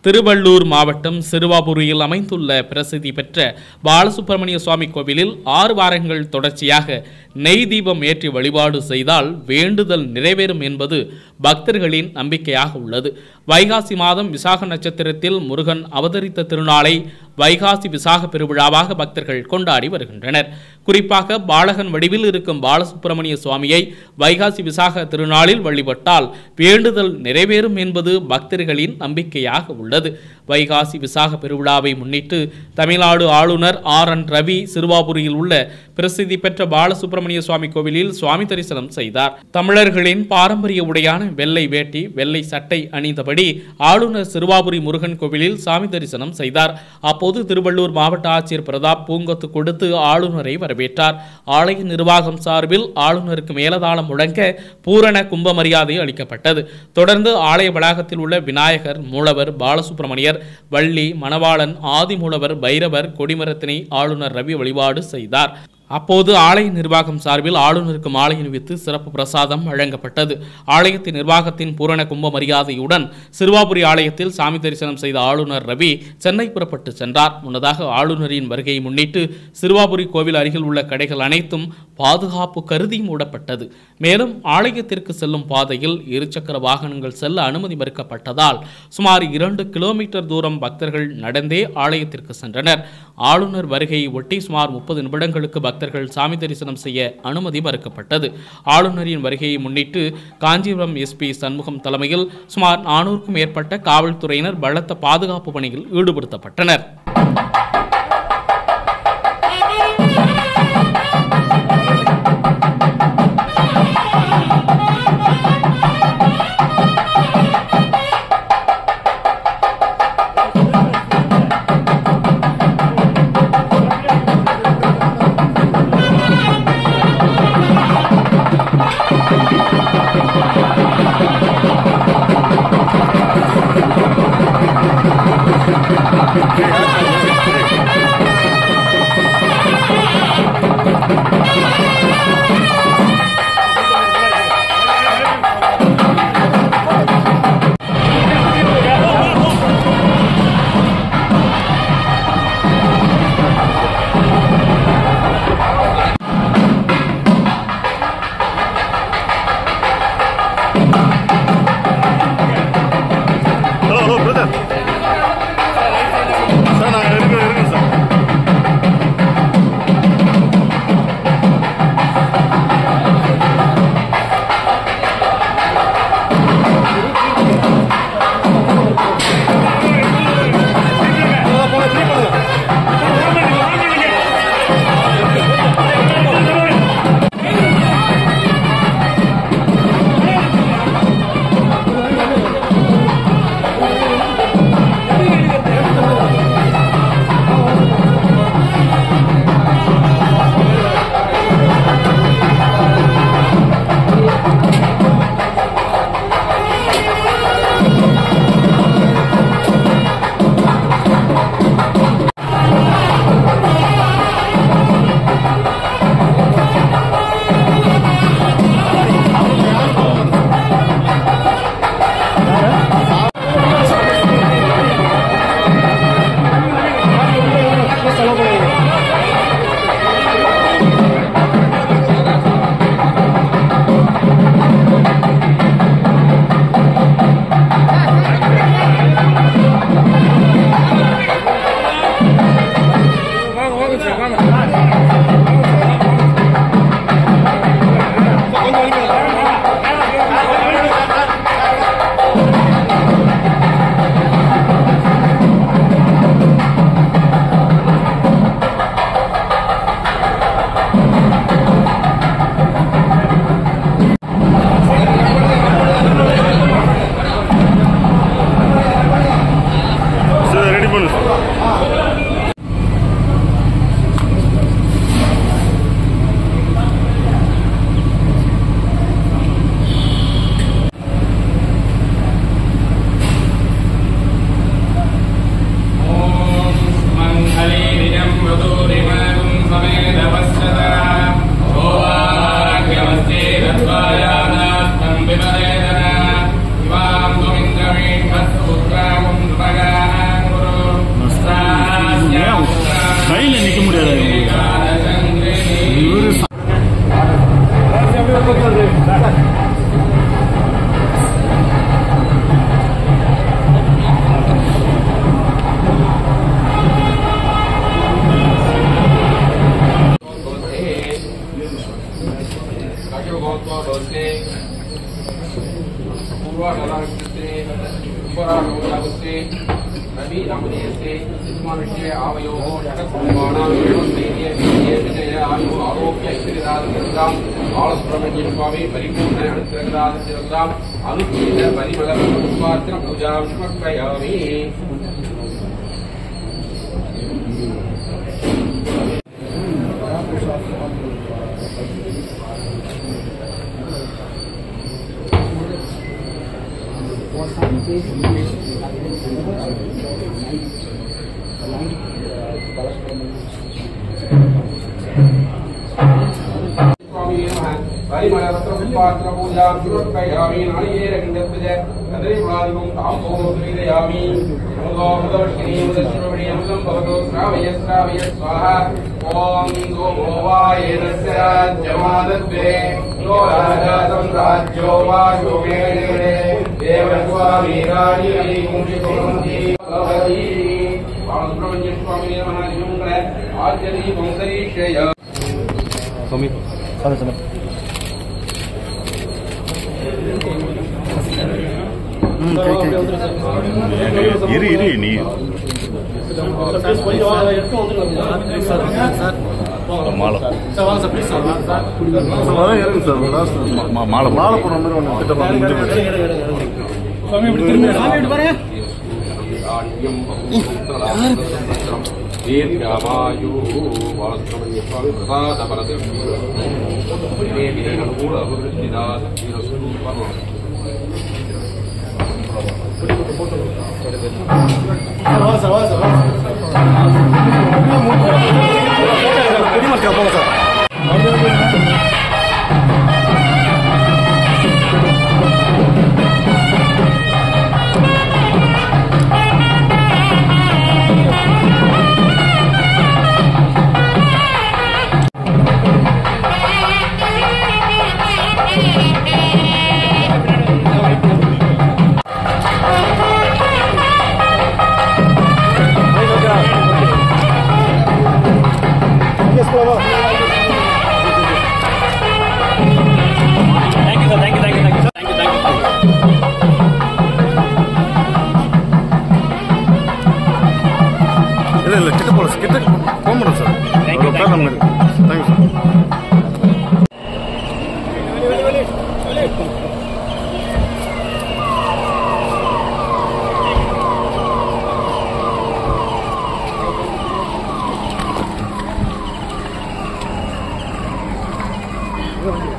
திருவள்ளூர் மாவட்டம் சிறுவாபுரியில் அமைந்துள்ள பிரசித்தி பெற்ற பாலசுப்பிரமணிய சுவாமி கோவிலில் 6 வாரங்கள் தொடர்ச்சியாக நெய் தீபம் ஏற்றி வழிபாடு செய்தால் வேண்டுதல் நிறைவேறும் என்பது பக்தர்களின் நம்பிக்கையாக உள்ளது. வைகாசி மாதம் விசாக நட்சத்திரத்தில் முருகன் அவதரித்த திருநாளை வைகாசி விசாக பெருவிழாவாக பக்தர்கள் கொண்டாடி வருகின்றனர். குறிப்பாக பாலகன் வடிவில் இருக்கும் பாலசுப்பிரமணிய சுவாமியை வைகாசி விசாக திருநாளில் வழிபட்டால் வேண்டுதல் நிறைவேறும் என்பது பக்தர்களின் நம்பிக்கையாக உள்ளது. வைகாசி விசாக பெருவிழாவை முன்னிட்டு தமிழ்நாடு ஆளுநர் RN ரவி சிறுவாபுரியில் உள்ள பிரசித்தி பெற்ற பாலசுப்பிரமணிய சுவாமி கோவிலில் சுவாமி தரிசனம் செய்தார். தமிழர்களின் பாரம்பரிய உடையான வெள்ளை வேட்டி வெள்ளை சட்டை அணிந்தபடி ஆளுநர் சிறுவாபுரி முருகன் கோவிலில் சாமி தரிசனம் செய்தார். அப்போது திருவள்ளூர் மாவட்ட ஆட்சியர் பிரதாப் பூங்கொத்து கொடுத்து ஆளுநரை வரவேற்றார். ஆலய நிர்வாகம் சார்பில் ஆளுநருக்கு மேலதாளம் முழங்க பூரண கும்ப மரியாதை அளிக்கப்பட்டது. தொடர்ந்து ஆலய வளாகத்தில் உள்ள விநாயகர், மூலவர், பாலசுப்பிரமணியர், வள்ளி, மணவாளன், ஆதிமூலவர், பைரவர் கொடிமரத்தினை ஆளுநர் ரவி வழிபாடு செய்தார். அப்போது ஆலய நிர்வாகம் சார்பில் ஆளுநருக்கு மாலை அணிவித்து சிறப்பு பிரசாதம் வழங்கப்பட்டது. ஆலயத்தின் நிர்வாகத்தின் பூரண கும்ப மரியாதையுடன் சிறுவாபுரி ஆலயத்தில் சாமி தரிசனம் செய்த ஆளுநர் ரவி சென்னை புறப்பட்டு சென்றார். முன்னதாக ஆளுநரின் வருகையை முன்னிட்டு சிறுவாபுரி கோவில் அருகில் உள்ள கடைகள் அனைத்தும் பாதுகாப்பு கருதி மூடப்பட்டது. மேலும் ஆலயத்திற்கு செல்லும் பாதையில் இருசக்கர வாகனங்கள் செல்ல அனுமதி மறுக்கப்பட்டதால் சுமார் 2 கிலோமீட்டர் தூரம் பக்தர்கள் நடந்தே ஆலயத்திற்கு சென்றனர். ஆளுநர் வருகையை ஒட்டி சுமார் 30 நிமிடங்களுக்கு பக்தர்கள் சாமி தரிசனம் செய்ய அனுமதி மறுக்கப்பட்டது. ஆளுநரின் வருகையை முன்னிட்டு காஞ்சிபுரம் SP சண்முகம் தலைமையில் சுமார் 400க்கும் மேற்பட்ட காவல்துறையினர் பலத்த பாதுகாப்பு பணியில் ஈடுபடுத்தப்பட்டனர். Yeah. रवि रामदेवते इस्माविषये आवयोः षट्कुमाराणां विजय विजय आयु आरोग्य ऐश्वर्यदायकं बालसुब्रह्मण्य स्वामी परिपूर्ण अनुग्रहदायकं अनुष्ठित परिमल पुष्पार्चन पूजां समर्पयामि। परिमलवस्त्रपुष्पार्चनपूजां समर्पयामि। नारिकेलगन्धस्य कदलीफलादिकं ताम्बूलद्वैदयामि। अमृतवर्षिणीमुदश्रवणीयमृतं भवतु श्रावय श्रावय स्वाहा। ॐ गोमो वा एतस्य राज्यमादत्वे यो राजातं राज्यो वा योगेणे देवस्वामीराणि अलिकुंशिकुर्वन्ति भवति। बालसुब्रह्मण्य स्वामी नमः। निमङ्गल आद्यदीपं दरीक्षय स्वामी இரு நீ மாலை மாலை மாலை போடுற மாதிரி ஒன்று दीर्घायु बालसुब्रह्मण्य स्वामी प्रसाद परद अनुकूल अभिवृद्धिदात இல்லை கிட்ட போல கிட்ட போகிறோம் sir. Thank you sir. Thank you.